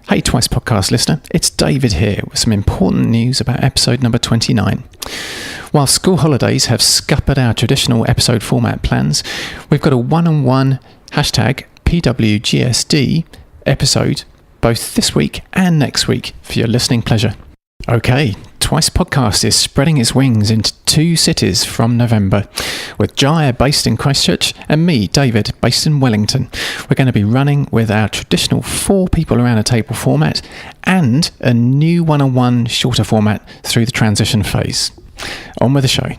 Hey Twice Podcast listener, it's David here with some important news about episode number 29. While school holidays have scuppered our traditional episode format plans, we've got a one-on-one #PWGSD episode both this week and next week for your listening pleasure. Okay, Twice Podcast is spreading its wings into 2 cities from November, with Jaya based in Christchurch and me, David, based in Wellington. We're going to be running with our traditional 4 people around a table format and a new one-on-one shorter format through the transition phase. On with the show.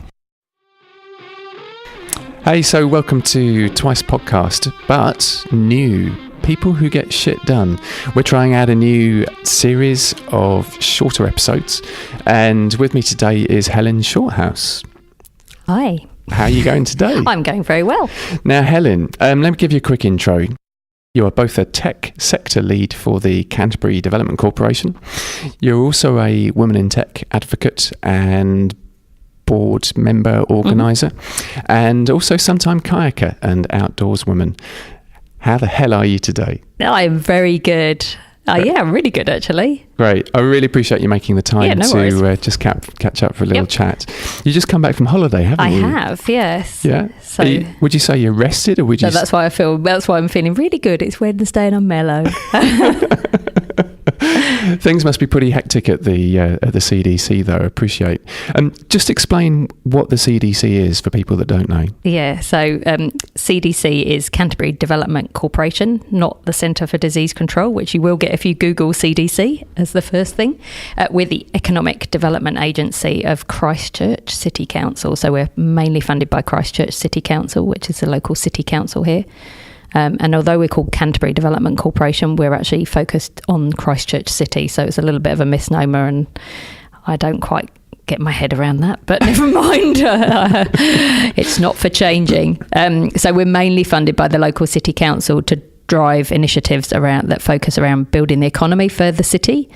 Hey, so welcome to Twice Podcast, but new. People who get shit done. We're trying out a new series of shorter episodes, and with me today is Helen Shorthouse. Hi. How are you going today? I'm going very well. Now, Helen, let me give you a quick intro. You are both a tech sector lead for the Canterbury Development Corporation. You're also a women in tech advocate and board member organiser, and also sometime kayaker and outdoors woman. How the hell are you today? I'm very good. Yeah, I'm really good, actually. Great. I really appreciate you making the time to just catch up for a little chat. You just come back from holiday, haven't you? I have, yes. Yeah. So would you say you're rested, or would you? No, that's why I'm feeling really good. It's Wednesday and I'm mellow. Things must be pretty hectic at the CDC, though. I appreciate. Just explain what the CDC is for people that don't know. Yeah, so CDC is Canterbury Development Corporation, not the Centre for Disease Control, which you will get if you Google CDC as the first thing. We're the Economic Development Agency of Christchurch City Council. So we're mainly funded by Christchurch City Council, which is the local city council here. And although we're called Canterbury Development Corporation, we're actually focused on Christchurch City. So it's a little bit of a misnomer, and I don't quite get my head around that, but never mind. It's not for changing. So we're mainly funded by the local city council to drive initiatives that focus around building the economy for the city.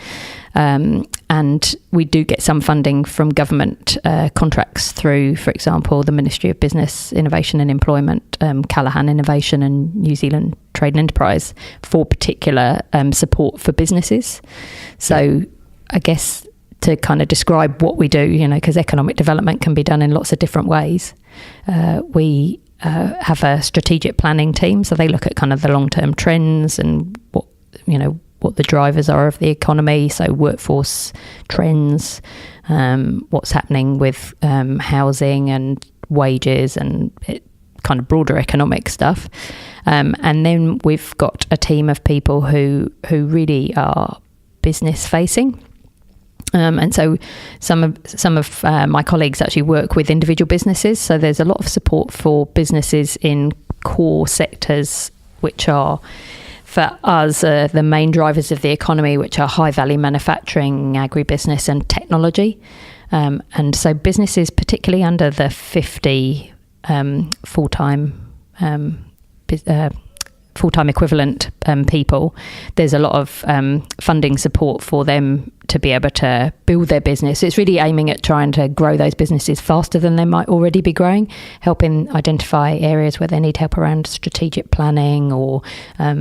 And we do get some funding from government contracts through, for example, the Ministry of Business, Innovation and Employment, Callaghan Innovation and New Zealand Trade and Enterprise for particular support for businesses. So I guess to kind of describe what we do, because economic development can be done in lots of different ways. We have a strategic planning team, so they look at kind of the long-term trends and what the drivers are of the economy, so workforce trends, what's happening with housing and wages and kind of broader economic stuff. And then we've got a team of people who really are business facing. And so some of my colleagues actually work with individual businesses. So there's a lot of support for businesses in core sectors, which are, for us, the main drivers of the economy, which are high value manufacturing, agribusiness and technology. And so businesses, particularly under the 50 full-time equivalent people, there's a lot of funding support for them to be able to build their business. It's really aiming at trying to grow those businesses faster than they might already be growing, helping identify areas where they need help around strategic planning or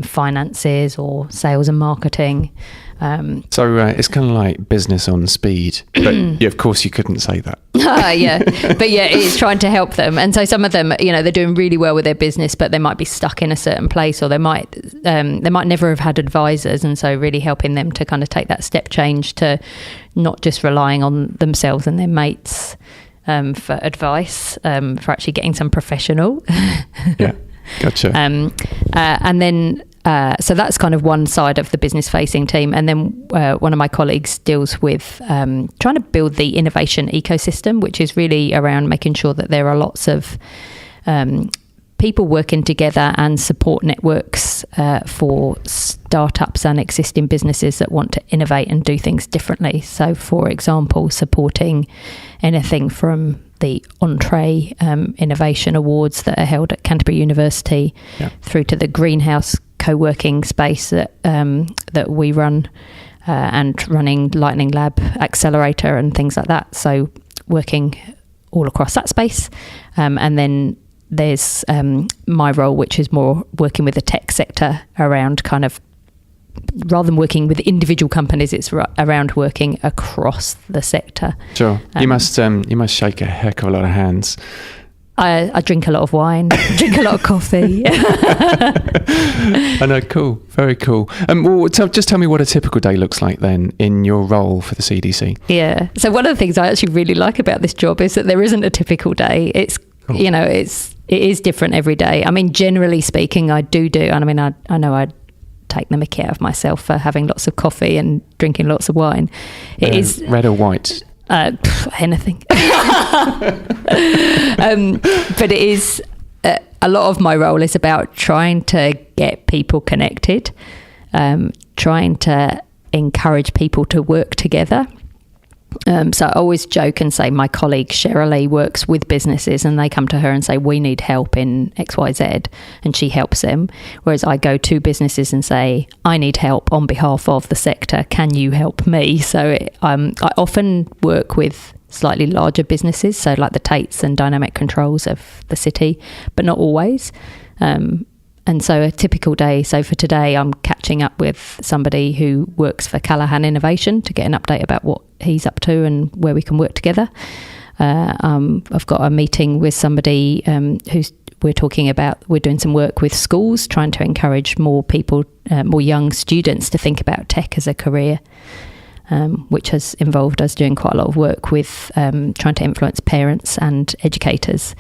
finances or sales and marketing. So it's kind of like business on speed, but of course you couldn't say that. Yeah, but yeah, it's trying to help them. And so some of them, they're doing really well with their business, but they might be stuck in a certain place, or they might never have had advisors. And so really helping them to kind of take that step change to not just relying on themselves and their mates for advice, for actually getting some professional. Yeah, gotcha. And then so that's kind of one side of the business facing team. And then one of my colleagues deals with trying to build the innovation ecosystem, which is really around making sure that there are lots of people working together and support networks for startups and existing businesses that want to innovate and do things differently. So, for example, supporting anything from the Entree Innovation Awards that are held at Canterbury University through to the Greenhouse co-working space that we run and running Lightning Lab Accelerator and things like that. So working all across that space. And then there's my role, which is more working with the tech sector around kind of rather than working with individual companies, it's around working across the sector. Sure. You must shake a heck of a lot of hands. I drink a lot of wine, drink a lot of coffee. I know, cool, very cool. Well, just tell me what a typical day looks like then in your role for the CDC. Yeah. So one of the things I actually really like about this job is that there isn't a typical day. It's cool. It is different every day. I mean, generally speaking, I do. And I mean, I know I take the mickey out of myself for having lots of coffee and drinking lots of wine. It is red or white. Anything. But it is a lot of my role is about trying to get people connected, trying to encourage people to work together. So I always joke and say my colleague Cheryl works with businesses and they come to her and say, we need help in XYZ, and she helps them. Whereas I go to businesses and say, I need help on behalf of the sector. Can you help me? So I often work with slightly larger businesses, so like the Tates and Dynamic Controls of the city, but not always. And so a typical day, so for today, I'm catching up with somebody who works for Callaghan Innovation to get an update about what he's up to and where we can work together. I've got a meeting with somebody we're doing some work with schools, trying to encourage more people, more young students to think about tech as a career, which has involved us doing quite a lot of work with trying to influence parents and educators.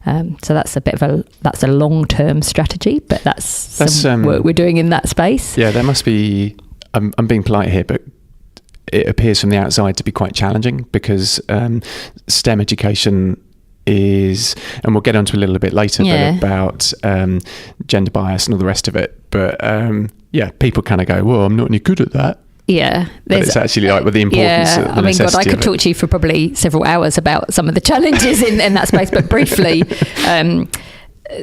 So that's a long-term strategy, but that's some work we're doing in that space. Yeah, there must be. I'm being polite here, but it appears from the outside to be quite challenging because STEM education is, and we'll get onto a little bit later, but about gender bias and all the rest of it. But people kind of go, "Well, I'm not any good at that." Yeah, but it's actually like with the importance. Yeah, I mean, God, I could talk to you for probably several hours about some of the challenges in that space. But briefly,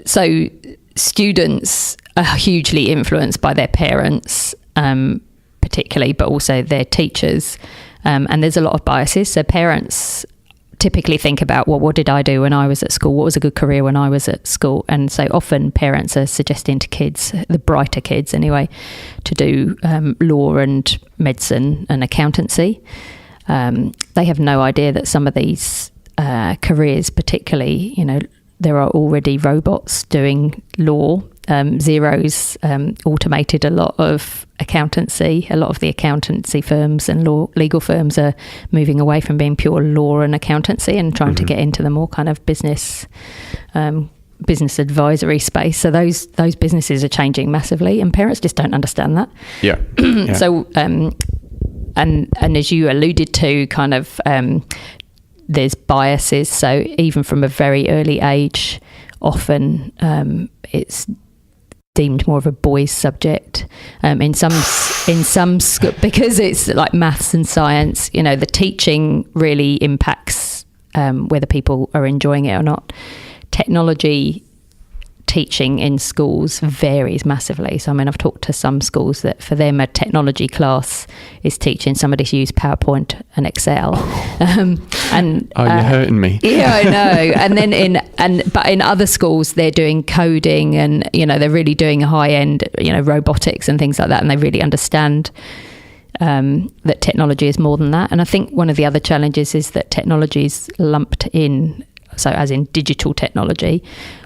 so students are hugely influenced by their parents, particularly, but also their teachers, and there's a lot of biases. So parents typically think about, well, what did I do when I was at school? What was a good career when I was at school? And so often parents are suggesting to kids, the brighter kids anyway, to do law and medicine and accountancy. They have no idea that some of these careers, particularly, there are already robots doing law. Xero's automated a lot of accountancy. A lot of the accountancy firms and legal firms are moving away from being pure law and accountancy and trying to get into the more kind of business advisory space. So those businesses are changing massively, and parents just don't understand that. Yeah. So and as you alluded to, kind of there's biases. So even from a very early age, often it's deemed more of a boys' subject in some because it's like maths and science. The teaching really impacts whether people are enjoying it or not. Technology teaching in schools varies massively. So I mean, I've talked to some schools that for them a technology class is teaching somebody to use PowerPoint and Excel. You're hurting me. Yeah, I know. But in other schools they're doing coding and they're really doing a high end robotics and things like that, and they really understand that technology is more than that. And I think one of the other challenges is that technology is lumped in. So as in digital technology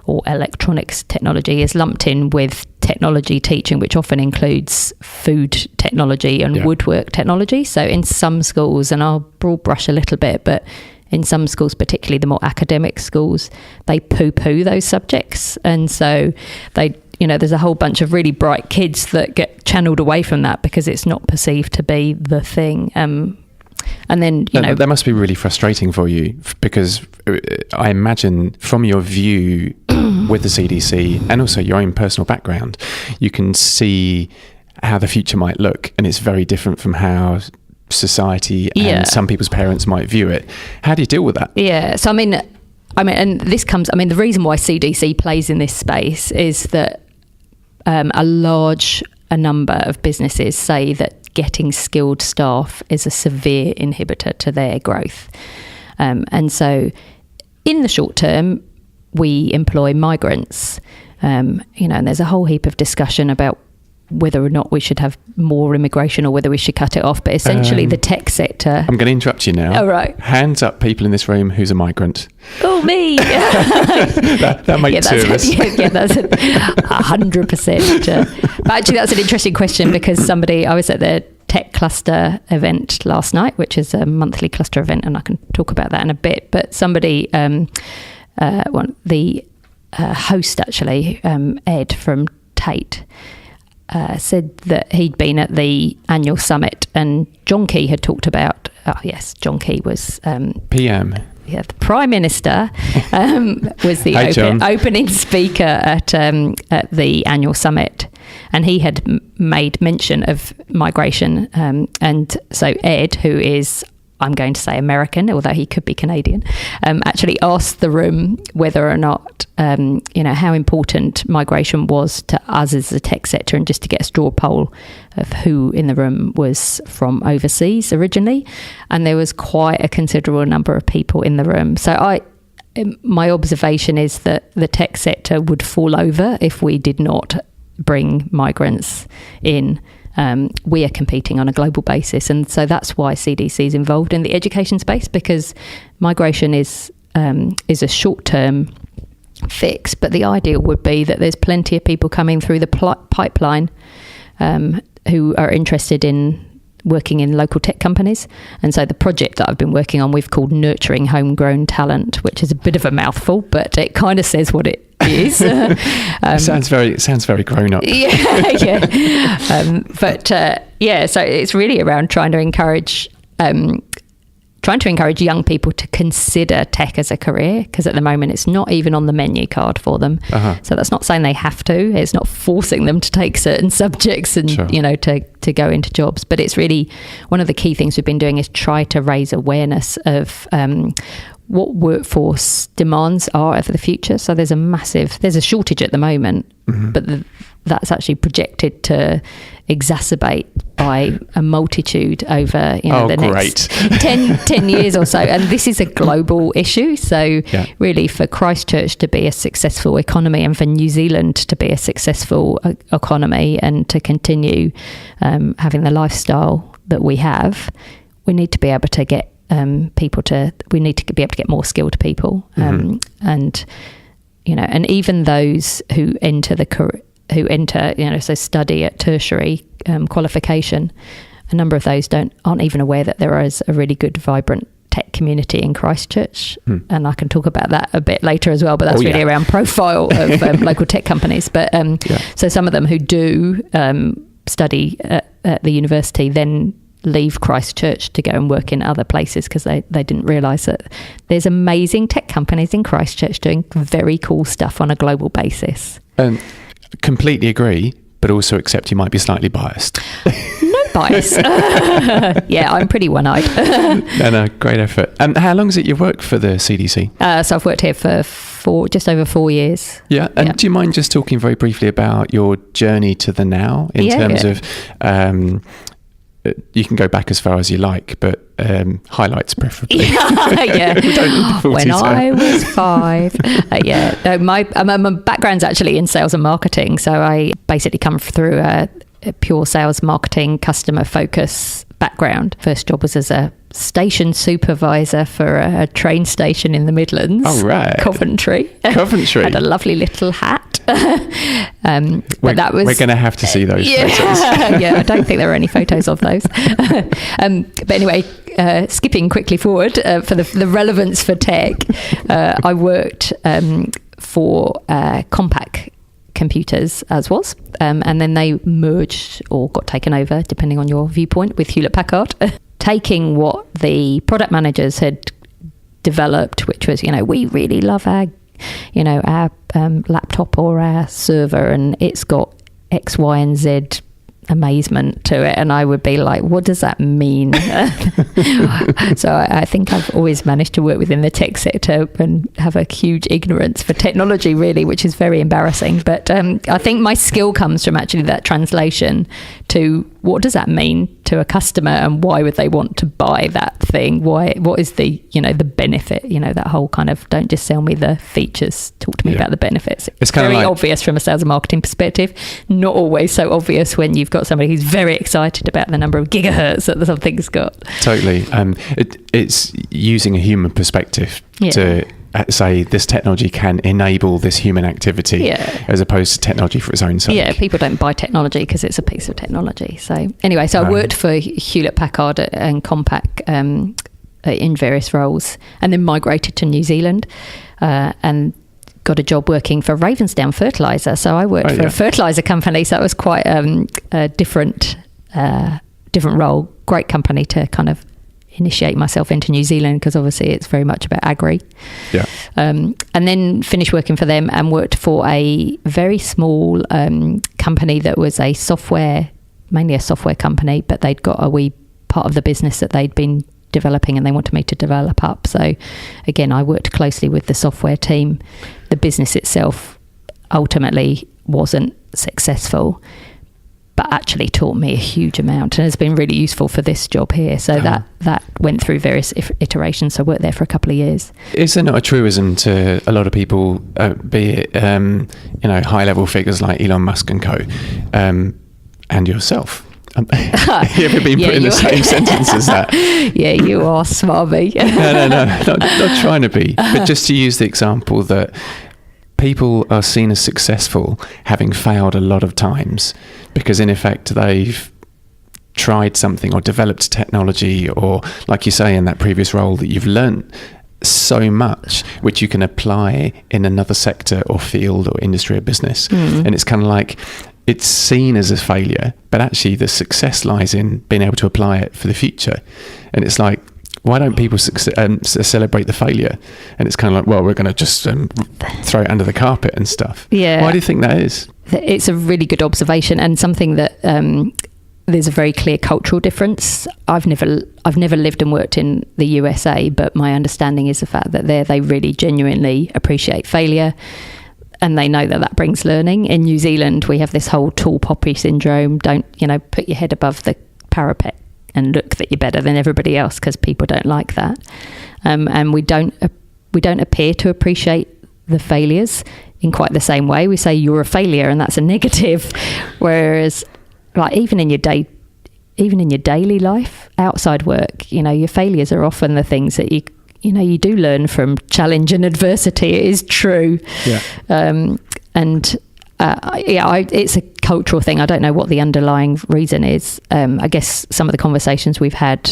or electronics technology is lumped in with technology teaching, which often includes food technology and woodwork technology. So in some schools, and I'll broad brush a little bit, but in some schools, particularly the more academic schools, they poo-poo those subjects. And so there's a whole bunch of really bright kids that get channeled away from that because it's not perceived to be the thing. And then, that must be really frustrating for you, because I imagine from your view with the CDC and also your own personal background, you can see how the future might look, and it's very different from how society and some people's parents might view it. How do you deal with that? Yeah. So, I mean, and this comes, the reason why CDC plays in this space is that a number of businesses say that getting skilled staff is a severe inhibitor to their growth. And so in the short term, we employ migrants, and there's a whole heap of discussion about whether or not we should have more immigration or whether we should cut it off. But essentially the tech sector... I'm going to interrupt you now. Oh, right. Hands up, people in this room who's a migrant. Oh, me. that makes two of us. Yeah, that's 100%. But actually, that's an interesting question because I was at the Tech Cluster event last night, which is a monthly cluster event, and I can talk about that in a bit. But somebody, the host actually, Ed from Tate, said that he'd been at the annual summit, and John Key had talked about. Oh yes, John Key was PM. Yeah, the Prime Minister was the opening speaker at the annual summit, and he had made mention of migration. And so Ed, who is, I'm going to say American, although he could be Canadian, actually asked the room whether or not, how important migration was to us as the tech sector, and just to get a straw poll of who in the room was from overseas originally. And there was quite a considerable number of people in the room. So my observation is that the tech sector would fall over if we did not bring migrants in. We are competing on a global basis, and so that's why CDC is involved in the education space, because migration is a short-term fix, but the ideal would be that there's plenty of people coming through the pipeline who are interested in working in local tech companies. And so the project that I've been working on, we've called Nurturing Homegrown Talent, which is a bit of a mouthful, but it kind of says what it is. It sounds very grown up. Yeah. So it's really around trying to encourage young people to consider tech as a career, because at the moment it's not even on the menu card for them. So that's not saying they have to. It's not forcing them to take certain subjects and sure. To go into jobs. But it's really one of the key things we've been doing is try to raise awareness of what workforce demands are for the future. So there's a shortage at the moment, but that's actually projected to exacerbate by a multitude over the next 10 years or so. And this is a global issue. So really for Christchurch to be a successful economy, and for New Zealand to be a successful economy, and to continue having the lifestyle that we have, we need to be able to get we need to be able to get more skilled people, and even those who enter so study at tertiary qualification, a number of those aren't even aware that there is a really good, vibrant tech community in Christchurch, and I can talk about that a bit later as well. But that's really around profile of local tech companies. But so some of them who do study at the university then leave Christchurch to go and work in other places, because they didn't realise that there's amazing tech companies in Christchurch doing very cool stuff on a global basis. Completely agree, but also accept you might be slightly biased. No bias. Yeah, I'm pretty one-eyed. No, great effort. And how long is it you've worked for the CDC? So I've worked here for just over 4 years. Yeah, and do you mind just talking very briefly about your journey to the now in terms of... you can go back as far as you like, but highlights preferably. Yeah. We don't need the full when detail. I was 5. My background's actually in sales and marketing. So I basically come through a pure sales, marketing, customer focus background. First job was as a station supervisor for a train station in the Midlands. Oh, right. Coventry. Had a lovely little hat. But that was... We're going to have to see those photos. Yeah, I don't think there are any photos of those. But anyway, skipping quickly forward for the relevance for tech, I worked for Compaq Computers as was, and then they merged or got taken over, depending on your viewpoint, with Hewlett-Packard, taking what the product managers had developed, which was, we really love our laptop or our server, and it's got X, Y, and Z amazement to it, and I would be like, what does that mean? So I think I've always managed to work within the tech sector and have a huge ignorance for technology, really, which is very embarrassing. But I think my skill comes from actually that translation to what does that mean to to a customer, and why would they want to buy that thing? What is the the benefit? That whole kind of, don't just sell me the features, talk to me about the benefits. It's kind very of obvious from a sales and marketing perspective, not always so obvious when you've got somebody who's very excited about the number of gigahertz that something's got. Totally. It's using a human perspective to say this technology can enable this human activity, as opposed to technology for its own sake. Yeah, people don't buy technology because it's a piece of technology. So anyway, I worked for Hewlett-Packard and Compaq in various roles, and then migrated to New Zealand and got a job working for Ravensdown Fertiliser. So I worked for a fertiliser company, so it was quite a different role. Great company to kind of initiate myself into New Zealand, because obviously it's very much about agri. And then finished working for them and worked for a very small company that was mainly a software company, but they'd got a wee part of the business that they'd been developing and they wanted me to develop up. So again, I worked closely with the software team. The business itself ultimately wasn't successful, but actually taught me a huge amount and has been really useful for this job here. So that went through various iterations. So I worked there for a couple of years. Is there not a truism to a lot of people, be it high level figures like Elon Musk and co, and yourself? Have you ever been put in the same sentence as that? Yeah, you are smarmy. No, not trying to be, but just to use the example that people are seen as successful having failed a lot of times, because in effect they've tried something or developed technology, or like you say in that previous role, that you've learnt so much which you can apply in another sector or field or industry or business. And it's kind of like, it's seen as a failure, but actually the success lies in being able to apply it for the future. And it's like, why don't people celebrate the failure? And it's kind of like, well, we're going to just throw it under the carpet and stuff. Yeah. Why do you think that is? It's a really good observation, and something that there's a very clear cultural difference. I've never lived and worked in the USA, but my understanding is the fact that they really genuinely appreciate failure, and they know that brings learning. In New Zealand, we have this whole tall poppy syndrome. Don't put your head above the parapet and look that you're better than everybody else, because people don't like that, and we don't appear to appreciate the failures in quite the same way. We say you're a failure, and that's a negative, whereas like even in your daily life outside work, your failures are often the things that you do learn from challenge and adversity. It is true. It's a cultural thing. I don't know what the underlying reason is. I guess some of the conversations we've had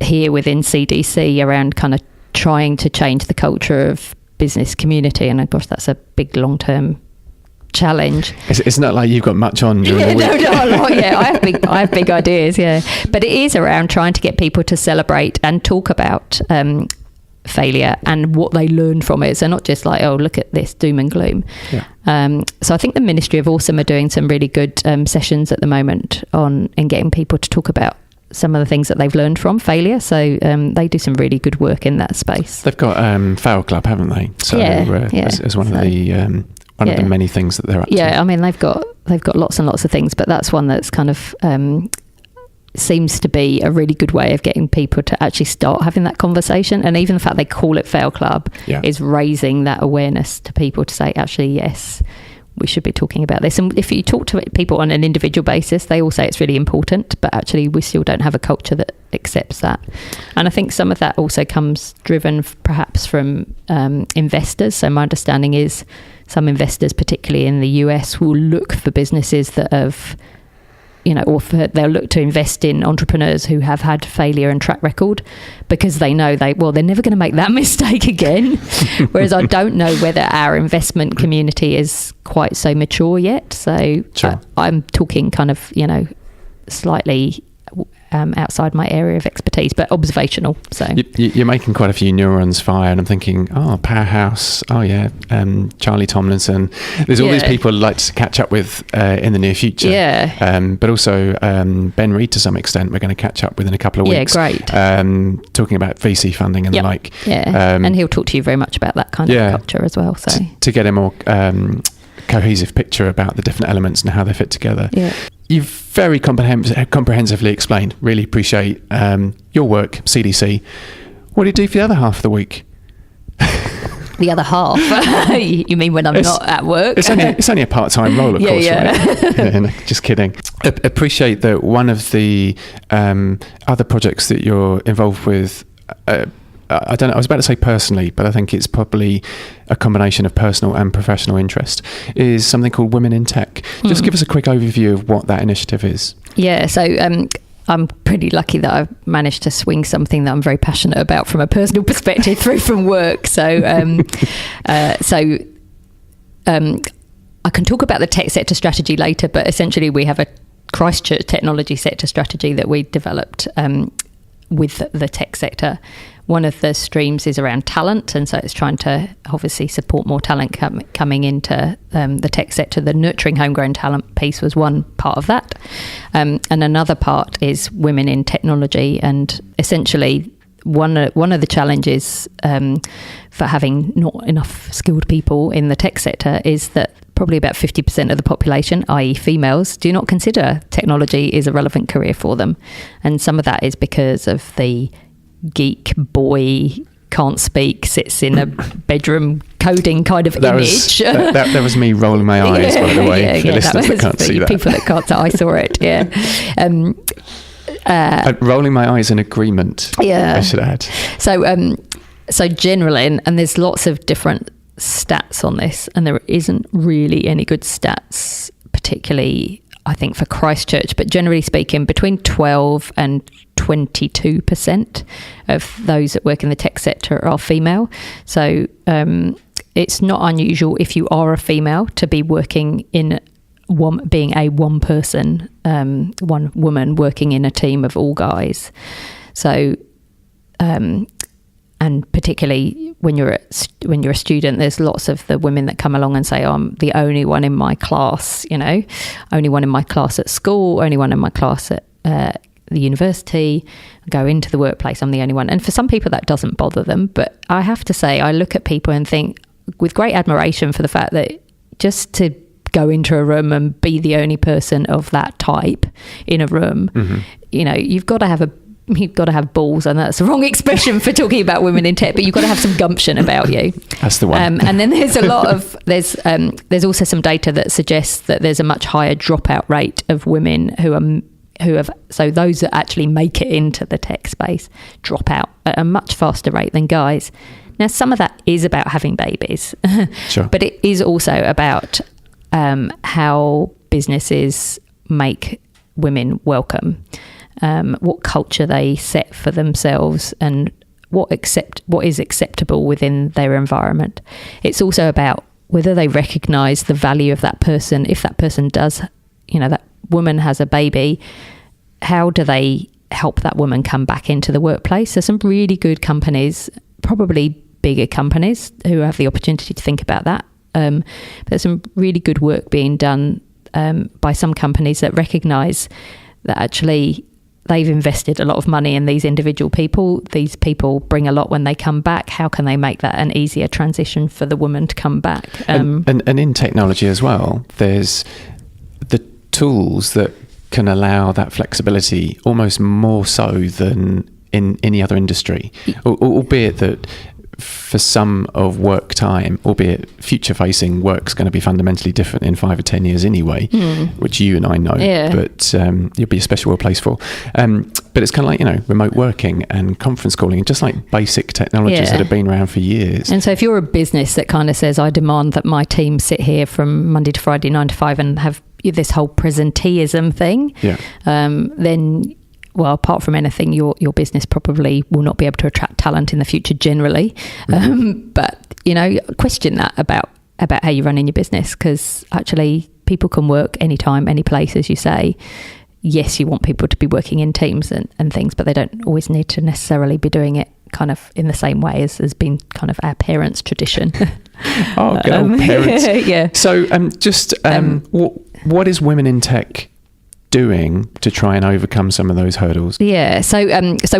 here within CDC around kind of trying to change the culture of business community, and of course that's a big long-term challenge. It's not like you've got much on during the week. No, a lot. I have big ideas. But it is around trying to get people to celebrate and talk about failure and what they learn from it. So not just like, oh, look at this doom and gloom. So I think the Ministry of Awesome are doing some really good sessions at the moment in getting people to talk about some of the things that they've learned from failure. So they do some really good work in that space. They've got Fail Club, haven't they? So as one of the one of the many things that they're up to. I mean they've got lots and lots of things, but that's one that's kind of seems to be a really good way of getting people to actually start having that conversation. And even the fact they call it Fail Club is raising that awareness to people to say, actually, yes, we should be talking about this. And if you talk to people on an individual basis, they all say it's really important, but actually we still don't have a culture that accepts that. And I think some of that also comes driven perhaps from investors. So my understanding is some investors, particularly in the US, will look for businesses that have, they'll look to invest in entrepreneurs who have had failure and track record, because they know they're never going to make that mistake again. Whereas I don't know whether our investment community is quite so mature yet. So sure. I'm talking kind of, slightly outside my area of expertise, but observational. So you're making quite a few neurons fire, and I'm thinking, Powerhouse, Charlie Tomlinson. There's all these people I'd like to catch up with in the near future. But also Ben Reed to some extent we're going to catch up with in a couple of weeks. Great. Talking about VC funding and the like. And he'll talk to you very much about that kind of culture as well. So to get a more cohesive picture about the different elements and how they fit together. you've very comprehensively explained. Really appreciate your work, CDC. What do you do for the other half of the week? The other half? You mean when I'm not at work? It's only a part-time role, of course, right? No, just kidding. Appreciate that one of the other projects that you're involved with, I don't know, I was about to say personally, but I think it's probably a combination of personal and professional interest, is something called Women in Tech. Just give us a quick overview of what that initiative is. Yeah, so I'm pretty lucky that I've managed to swing something that I'm very passionate about from a personal perspective through from work. So I can talk about the tech sector strategy later, but essentially we have a Christchurch technology sector strategy that we developed with the tech sector. One of the streams is around talent, and so it's trying to obviously support more talent coming into the tech sector. The nurturing homegrown talent piece was one part of that, and another part is women in technology. And essentially, one of the challenges for having not enough skilled people in the tech sector is that probably about 50% of the population, i.e. females, do not consider technology is a relevant career for them. And some of that is because of the geek boy, can't speak, sits in a bedroom coding kind of image. That was me rolling my eyes, by the way, for listeners that can't see that. People that can't, I saw it, yeah. Rolling my eyes in agreement, I should add. So generally, and there's lots of different stats on this, and there isn't really any good stats, particularly I think for Christchurch, but generally speaking, between 12 and 22% of those that work in the tech sector are female. So it's not unusual if you are a female to be working in being a one person, one woman working in a team of all guys. So and particularly when you're a student, there's lots of the women that come along and say, oh, I'm the only one in my class, only one in my class at school, only one in my class at the university, go into the workplace, I'm the only one. And for some people that doesn't bother them, but I have to say, I look at people and think with great admiration for the fact that just to go into a room and be the only person of that type in a room, you've got to have balls, and that's the wrong expression for talking about women in tech, but you've got to have some gumption about you. That's the one. And then there's a lot of there's also some data that suggests that there's a much higher dropout rate of women so those that actually make it into the tech space drop out at a much faster rate than guys. Now, some of that is about having babies, sure, but it is also about how businesses make women welcome. What culture they set for themselves and what is acceptable within their environment. It's also about whether they recognise the value of that person. If that person does, that woman has a baby, how do they help that woman come back into the workplace? There's some really good companies, probably bigger companies, who have the opportunity to think about that. But there's some really good work being done by some companies that recognise that actually they've invested a lot of money in these individual people. These people bring a lot when they come back. How can they make that an easier transition for the woman to come back? And in technology as well, there's the tools that can allow that flexibility almost more so than in any other industry, albeit that for some of work time, albeit future facing, work's going to be fundamentally different in 5 or 10 years anyway, which you and I know, but you'll be a special well placed for. But it's kind of like, remote working and conference calling, and just like basic technologies that have been around for years. And so if you're a business that kind of says, I demand that my team sit here from Monday to Friday, 9 to 5 and have this whole presenteeism thing, then, well, apart from anything, your business probably will not be able to attract talent in the future generally. But, question that about how you're running your business, because actually people can work anytime, any place, as you say. Yes, you want people to be working in teams and things, but they don't always need to necessarily be doing it kind of in the same way as has been kind of our parents' tradition. Oh, good old parents. Yeah. So what is Women in Tech doing to try and overcome some of those hurdles? Yeah, so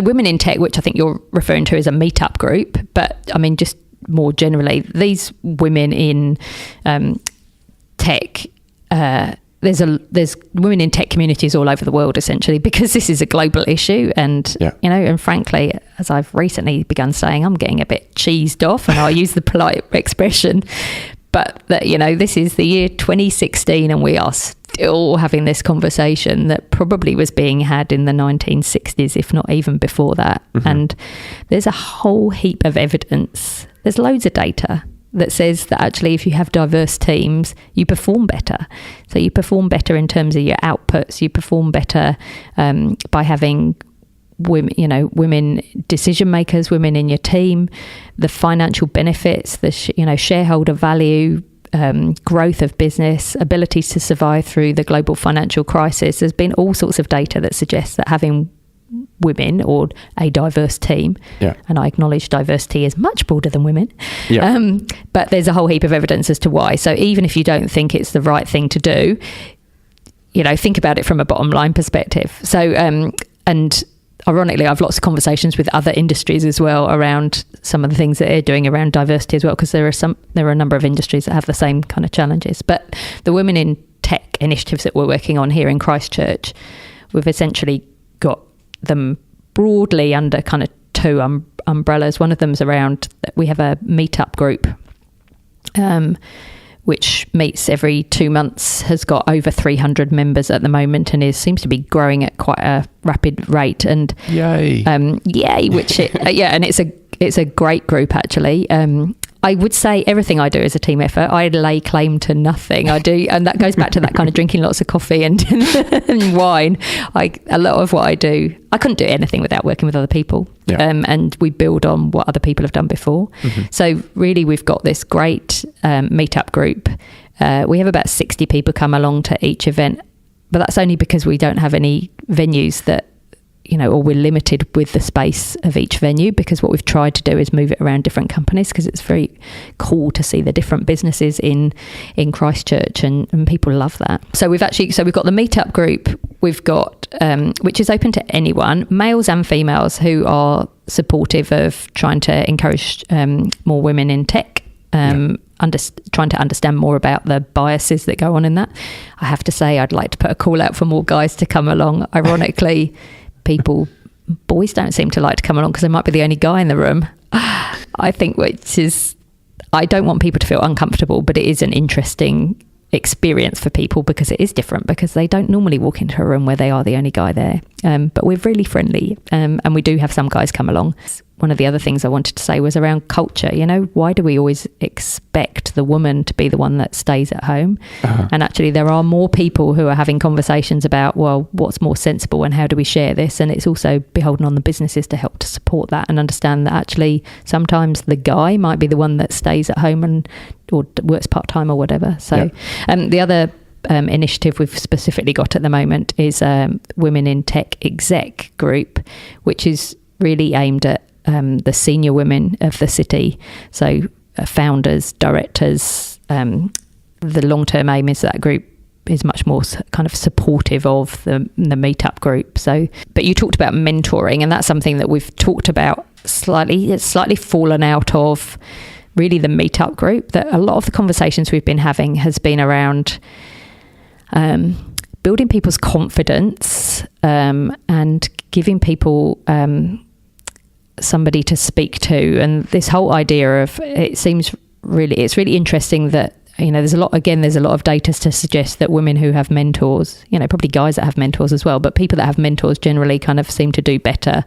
Women in Tech, which I think you're referring to as a meetup group, but I mean just more generally, these women in tech there's women in tech communities all over the world, essentially, because this is a global issue. And, and frankly, as I've recently begun saying, I'm getting a bit cheesed off, and I'll use the polite expression, but that, this is the year 2016 and we are still having this conversation that probably was being had in the 1960s, if not even before that. Mm-hmm. And there's a whole heap of evidence. There's loads of data that says that actually if you have diverse teams, you perform better. So you perform better in terms of your outputs. You perform better by having women decision makers, women in your team, the financial benefits, the shareholder value, growth of business, abilities to survive through the global financial crisis. There's been all sorts of data that suggests that having women or a diverse team, and I acknowledge diversity is much broader than women, but there's a whole heap of evidence as to why. So even if you don't think it's the right thing to do, think about it from a bottom line perspective. So and ironically, I've lots of conversations with other industries as well around some of the things that they're doing around diversity as well, because there are a number of industries that have the same kind of challenges. But the Women in Tech initiatives that we're working on here in Christchurch, we've essentially got them broadly under kind of two umbrellas. One of them's around, we have a meetup group, which meets every 2 months, has got over 300 members at the moment, and seems to be growing at quite a rapid rate. And yay, and it's a great group actually. I would say everything I do is a team effort. I lay claim to nothing. I do, and that goes back to that kind of drinking lots of coffee and wine. A lot of what I do, I couldn't do anything without working with other people. And we build on what other people have done before. Mm-hmm. So really, we've got this great meetup group. We have about 60 people come along to each event, but that's only because we don't have any venues that, or we're limited with the space of each venue, because what we've tried to do is move it around different companies, because it's very cool to see the different businesses in Christchurch, and people love that. So we've got the meetup group, we've got which is open to anyone, males and females, who are supportive of trying to encourage more women in tech, trying to understand more about the biases that go on in that. I have to say, I'd like to put a call out for more guys to come along. Ironically, boys don't seem to like to come along because they might be the only guy in the room. I think I don't want people to feel uncomfortable, but it is an interesting experience for people, because it is different, because they don't normally walk into a room where they are the only guy there. But we're really friendly, and we do have some guys come along. One of the other things I wanted to say was around culture. Why do we always expect the woman to be the one that stays at home? Uh-huh. And actually, there are more people who are having conversations about, well, what's more sensible and how do we share this? And it's also beholden on the businesses to help to support that and understand that actually sometimes the guy might be the one that stays at home or works part-time or whatever. So the other initiative we've specifically got at the moment is Women in Tech Exec Group, which is really aimed at the senior women of the city. So founders, directors, the long-term aim is that group is much more kind of supportive of the meetup group. So, but you talked about mentoring, and that's something that we've talked about slightly. It's slightly fallen out of really the meetup group. That a lot of the conversations we've been having has been around building people's confidence and giving people somebody to speak to. And this whole idea of, it's really interesting that, there's a lot of data to suggest that women who have mentors, probably guys that have mentors as well, but people that have mentors generally kind of seem to do better.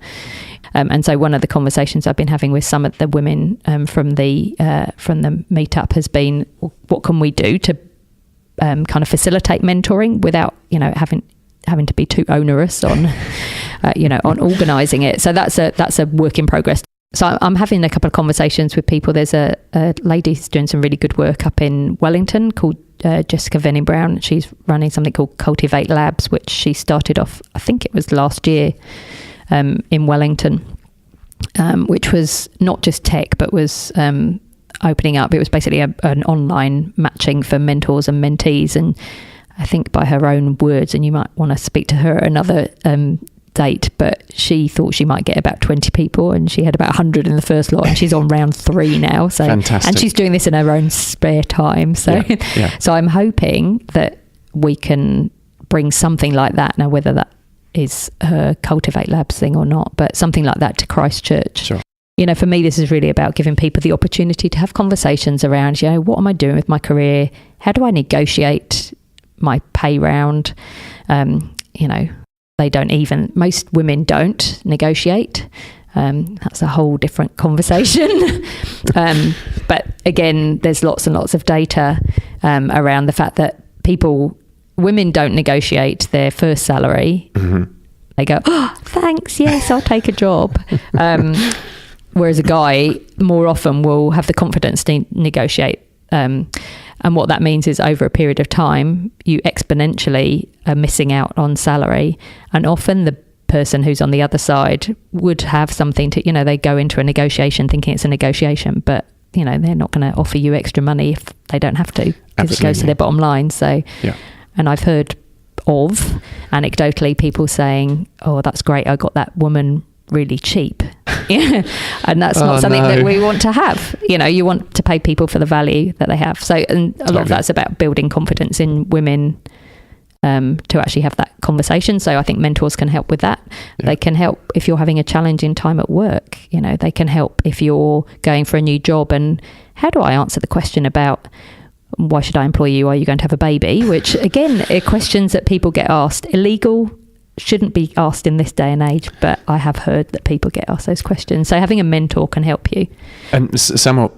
And so one of the conversations I've been having with some of the women from the meetup has been, what can we do to kind of facilitate mentoring without, having to be too onerous on, on organising it. So that's a work in progress. So I'm having a couple of conversations with people. There's a lady who's doing some really good work up in Wellington called Jessica Venning Brown. She's running something called Cultivate Labs, which she started off, I think it was last year, in Wellington, which was not just tech, but was opening up. It was basically an online matching for mentors and mentees. And I think by her own words, and you might want to speak to her another date, but she thought she might get about 20 people, and she had about 100 in the first lot, and she's on round 3 now. So fantastic. And she's doing this in her own spare time. So so I'm hoping that we can bring something like that. Now, whether that is her Cultivate Labs thing or not, but something like that to Christchurch. Sure. You know, for me, this is really about giving people the opportunity to have conversations around, you know, what am I doing with my career? How do I negotiate my pay round? You know, most women don't negotiate. That's a whole different conversation. But again, there's lots and lots of data around the fact that women don't negotiate their first salary. Mm-hmm. They go, oh, thanks, yes, I'll take a job. Whereas a guy more often will have the confidence to negotiate. And what that means is over a period of time, you exponentially are missing out on salary. And often the person who's on the other side would have something to, you know, they go into a negotiation thinking it's a negotiation, but, you know, they're not going to offer you extra money if they don't have to, because it goes to their bottom line. So, yeah. And I've heard of, anecdotally, people saying, oh, that's great, I got that woman really cheap. And that's not something that we want to have. You know, you want to pay people for the value that they have. So, and a lot of that's about building confidence in women to actually have that conversation. So I think mentors can help with that. Yeah. They can help if you're having a challenging time at work. You know, they can help if you're going for a new job and how do I answer the question about why should I employ you? Are you going to have a baby? Which again, are questions that people get asked. Illegal, shouldn't be asked in this day and age, but I have heard that people get asked those questions. So having a mentor can help you. And somewhat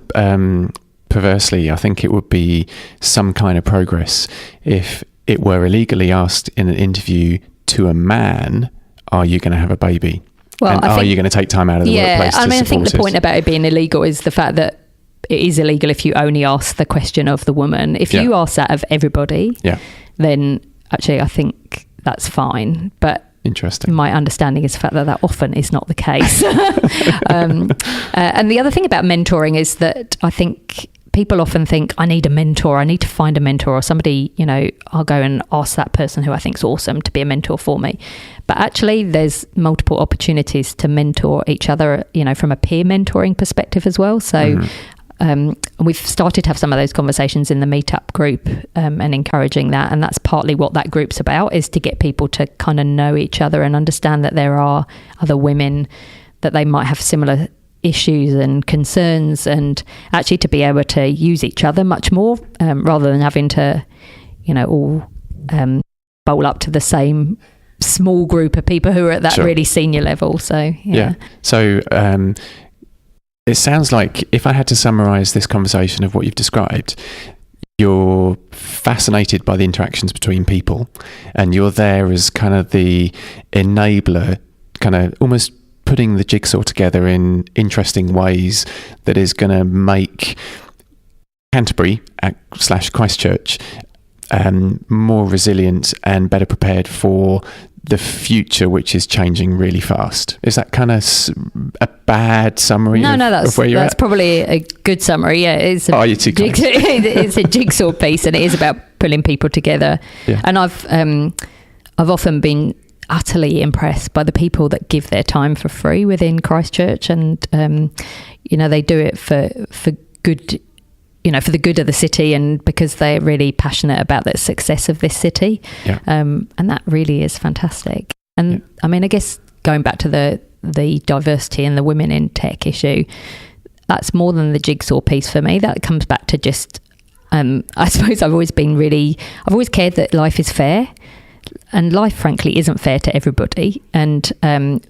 perversely, I think it would be some kind of progress if it were illegally asked in an interview to a man, are you going to have a baby? Well, and are you going to take time out of the workplace to support I think the point about it being illegal is the fact that it is illegal if you only ask the question of the woman. If you ask that of everybody, then actually I think that's fine. But interesting. My understanding is the fact that often is not the case. And the other thing about mentoring is that I think people often think, I need a mentor, I need to find a mentor, or somebody, you know, I'll go and ask that person who I think is awesome to be a mentor for me. But actually there's multiple opportunities to mentor each other, you know, from a peer mentoring perspective as well. So we've started to have some of those conversations in the meetup group and encouraging that. And that's partly what that group's about, is to get people to kind of know each other and understand that there are other women, that they might have similar issues and concerns, and actually to be able to use each other much more rather than having to, you know, all bowl up to the same small group of people who are at that really senior level. So, yeah. So, it sounds like, if I had to summarise this conversation of what you've described, you're fascinated by the interactions between people, and you're there as kind of the enabler, kind of almost putting the jigsaw together in interesting ways that is going to make Canterbury / Christchurch more resilient and better prepared for the future, which is changing really fast. Is that kind of a bad summary? No, that's probably a good summary. Yeah, it's a jigsaw piece, and it is about pulling people together. Yeah. And I've often been utterly impressed by the people that give their time for free within Christchurch, and you know, they do it for good, you know, for the good of the city, and because they're really passionate about the success of this city. Yeah. And that really is fantastic. And I mean, I guess going back to the diversity and the women in tech issue, that's more than the jigsaw piece for me. That comes back to just I suppose I've always cared that life is fair. And life, frankly, isn't fair to everybody. And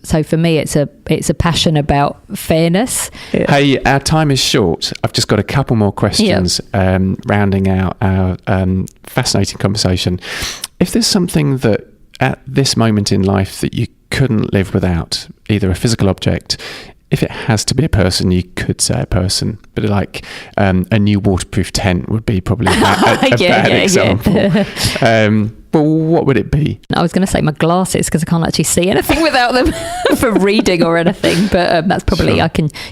so for me, it's a passion about fairness. Yeah. Hey, our time is short. I've just got a couple more questions rounding out our fascinating conversation. If there's something that at this moment in life that you couldn't live without, either a physical object, if it has to be a person, you could say a person, but like a new waterproof tent would be probably a bad example. Yeah. But what would it be? I was going to say my glasses, because I can't actually see anything without them for reading or anything. But that's probably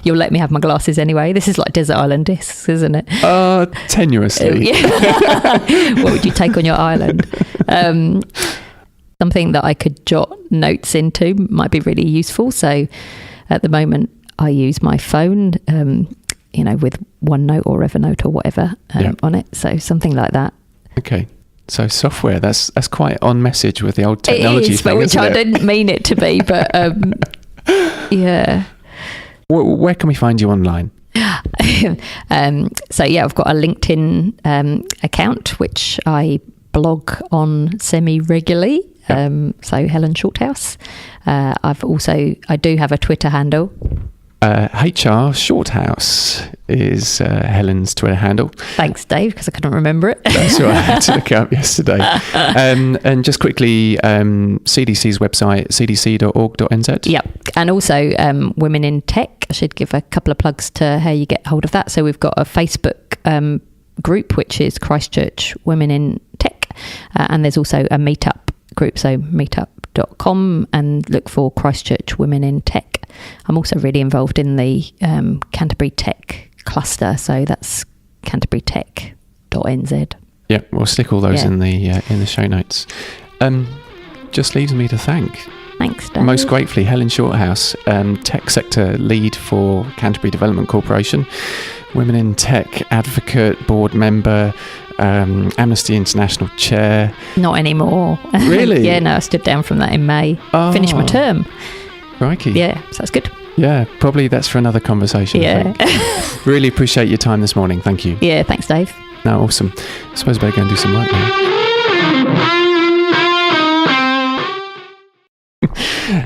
you'll let me have my glasses anyway. This is like desert island discs, isn't it? Tenuously. What would you take on your island? Something that I could jot notes into might be really useful. So at the moment, I use my phone, you know, with OneNote or Evernote or whatever on it. So something like that. Okay. So software, that's quite on message with the old technology it is, thing, which I isn't it? didn't mean it to be, but yeah. Where can we find you online? So yeah, I've got a LinkedIn account which I blog on semi-regularly. So Helen Shorthouse. I do have a Twitter handle. HR Shorthouse is Helen's Twitter handle. Thanks, Dave, because I couldn't remember it. That's what I had to look up yesterday. And just quickly, CDC's website, cdc.org.nz. Yep. And also Women in Tech. I should give a couple of plugs to how you get hold of that. So we've got a Facebook group, which is Christchurch Women in Tech. And there's also a meetup group, so meetup.com, and look for Christchurch Women in Tech. I'm also really involved in the Canterbury Tech cluster, so that's canterburytech.nz. Yeah, we'll stick all those in the show notes. Just leaves me to thank. Thanks, Dave. Most gratefully, Helen Shorthouse, Tech Sector Lead for Canterbury Development Corporation, Women in Tech Advocate, Board Member, Amnesty International Chair. Not anymore. Really? Yeah, no, I stood down from that in May. Oh. Finished my term. Crikey. Yeah, so that's good. Yeah, probably that's for another conversation. Yeah. I think. Really appreciate your time this morning. Thank you. Yeah, thanks, Dave. No, awesome. I suppose I better go and do some work now.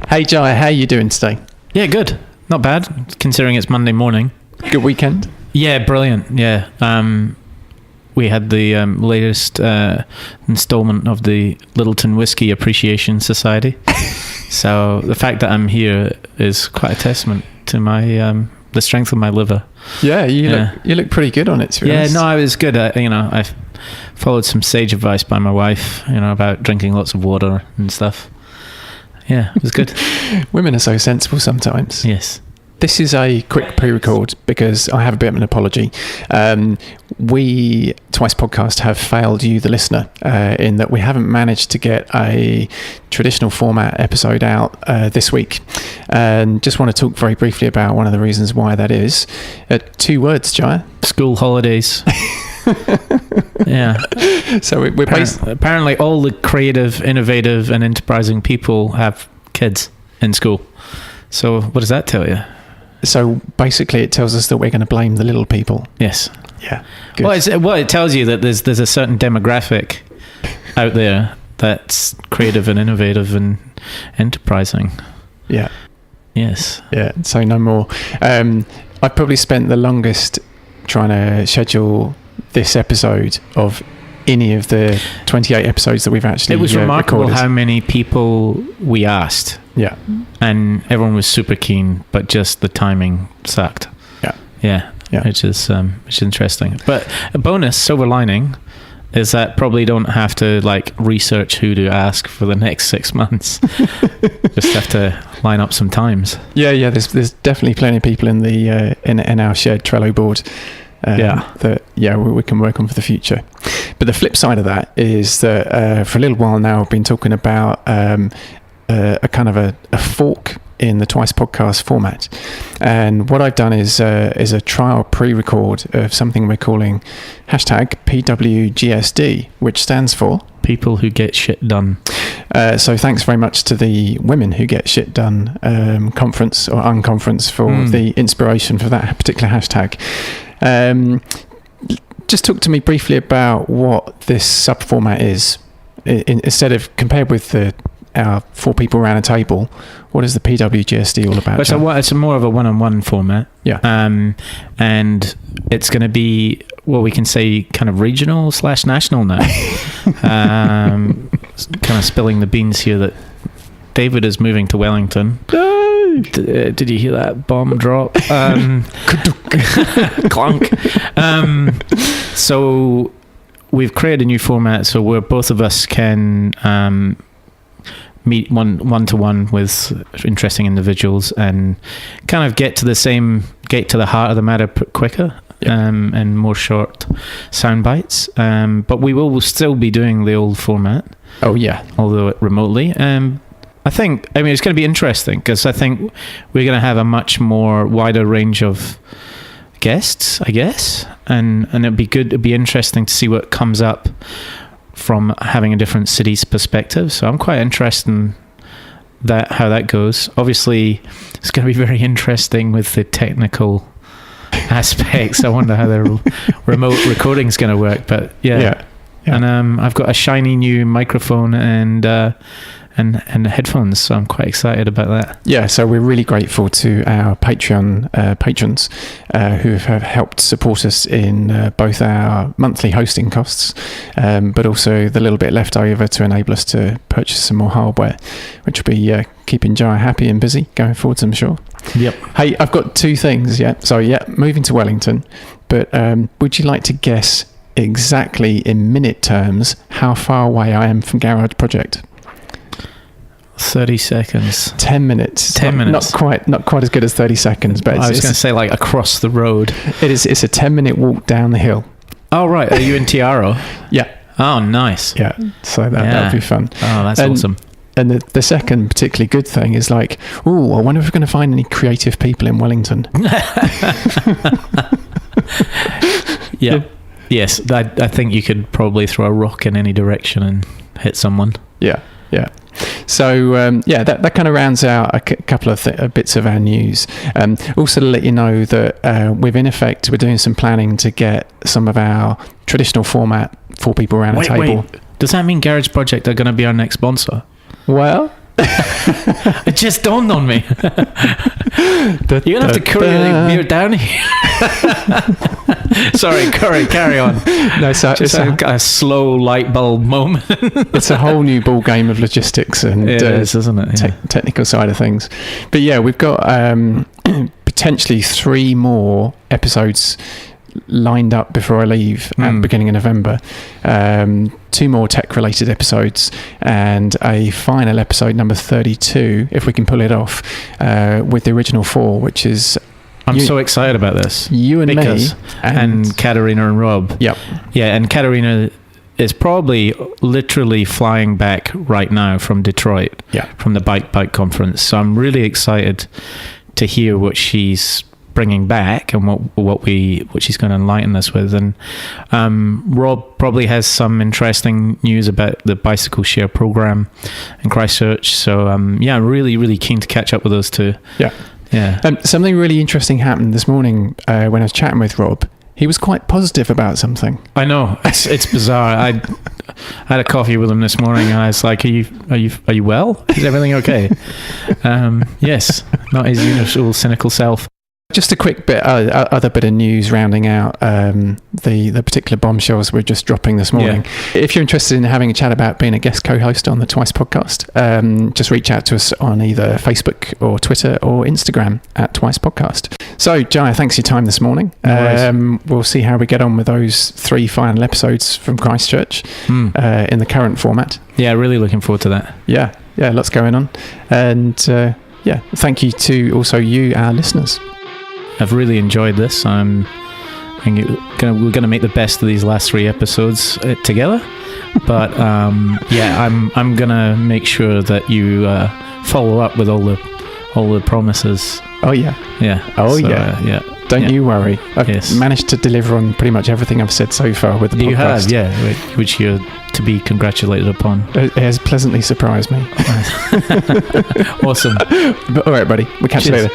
Hey, Jaya, how are you doing today? Yeah, good. Not bad, considering it's Monday morning. Good weekend? Yeah, brilliant. Yeah. We had the latest installment of the Littleton Whiskey Appreciation Society. So the fact that I'm here is quite a testament to my the strength of my liver. Yeah, you look pretty good on it, to be honest. Yeah, no, I was good. I followed some sage advice by my wife, about drinking lots of water and stuff. Yeah, it was good. Women are so sensible sometimes. Yes. This is a quick pre-record because I have a bit of an apology. We, Twice Podcast, have failed you, the listener, in that we haven't managed to get a traditional format episode out this week. And just want to talk very briefly about one of the reasons why that is. 2 words, Jaya. School holidays. Yeah. So we're apparently all the creative, innovative and enterprising people have kids in school. So what does that tell you? So basically it tells us that we're going to blame the little people. Yes. Yeah. Good. Well, it tells you that there's a certain demographic out there that's creative and innovative and enterprising. Yeah. Yes. Yeah. So no more. I probably spent the longest trying to schedule this episode of any of the 28 episodes that we've actually It was remarkable recorded. how many people we asked. Yeah. And everyone was super keen, but just the timing sucked. Yeah. Which is interesting. But a bonus, silver lining, is that probably don't have to research who to ask for the next 6 months. Just have to line up some times. Yeah. There's definitely plenty of people in the in our shared Trello board. That we can work on for the future. But the flip side of that is that for a little while now I've been talking about a kind of a fork in the Twice Podcast format, and what I've done is a trial pre-record of something we're calling #PWGSD, which stands for People Who Get Shit Done. So thanks very much to the Women Who Get Shit Done conference or unconference for the inspiration for that particular hashtag. Just talk to me briefly about what this sub-format is. Instead of compared with our 4 people around a table, what is the PWGSD all about? It's more of a one-on-one format. Yeah. And it's going to be what we can say kind of regional / national now. Kind of spilling the beans here that David is moving to Wellington. Did you hear that bomb drop? Clunk. So we've created a new format so where both of us can meet one-to-one with interesting individuals and kind of get to the heart of the matter quicker. And more short sound bites. But we will still be doing the old format. Oh yeah. Although remotely. it's going to be interesting because I think we're going to have a much more wider range of guests, I guess. And it'd be interesting to see what comes up from having a different city's perspective. So I'm quite interested in how that goes. Obviously, it's going to be very interesting with the technical aspects. I wonder how the remote recording is going to work. But yeah. And I've got a shiny new microphone and headphones, so I'm quite excited about that. Yeah, so we're really grateful to our Patreon patrons who have helped support us in both our monthly hosting costs, but also the little bit left over to enable us to purchase some more hardware, which will be keeping Jaya happy and busy going forwards, I'm sure. Yep. Hey, I've got two things. Moving to Wellington, but would you like to guess exactly in minute terms how far away I am from Garage Project? 30 seconds. 10 minutes. 10 minutes. Not quite as good as 30 seconds, but I was going to say like across the road. It's a 10-minute walk down the hill. Oh, right. Are you in Aotearoa? Yeah. Oh, nice. Yeah. So that'll be fun. Oh, that's awesome. And the second particularly good thing is like, I wonder if we're going to find any creative people in Wellington. Yeah. Yes, I think you could probably throw a rock in any direction and hit someone. Yeah. So, that kind of rounds out a couple of bits of our news. Also to let you know that with In Effect, we're doing some planning to get some of our traditional format, 4 people around a table. Wait. Does that mean Garage Project are going to be our next sponsor? Well... It just dawned on me. You're going to have to courier me down here. Sorry, carry on. No, so it's a slow light bulb moment. It's a whole new ball game of logistics and it is, isn't it? Yeah. Technical side of things. But yeah, we've got potentially 3 more episodes lined up before I leave at the beginning of November. 2 more tech-related episodes and a final episode, number 32, if we can pull it off, with the original 4, which is... I'm so excited about this. You and me. And Katerina and Rob. Yep. Yeah, and Katerina is probably literally flying back right now from Detroit, from the Bike conference. So I'm really excited to hear what she's bringing back and what she's going to enlighten us with. And Rob probably has some interesting news about the bicycle share program in Christchurch. So I'm really, really keen to catch up with those two. Yeah. Something really interesting happened this morning when I was chatting with Rob. He was quite positive about something. I know, it's bizarre. I had a coffee with him this morning, and I was like, "Are you well? Is everything okay?" Yes, not his usual cynical self. Just a quick other bit of news rounding out the particular bombshells we're just dropping this morning. Yeah. If you're interested in having a chat about being a guest co-host on the Twice podcast, just reach out to us on either Facebook or Twitter or Instagram at Twice Podcast. So, Jaya, thanks for your time this morning. We'll see how we get on with those 3 final episodes from Christchurch in the current format. Yeah, really looking forward to that. Yeah, lots going on. And thank you to also you, our listeners. I've really enjoyed this. We're going to make the best of these last 3 episodes together. But I'm going to make sure that you follow up with all the promises. Oh yeah. Don't you worry. I've managed to deliver on pretty much everything I've said so far with the podcast. You have, which you're to be congratulated upon. It has pleasantly surprised me. Awesome. All right, buddy. We'll catch you later.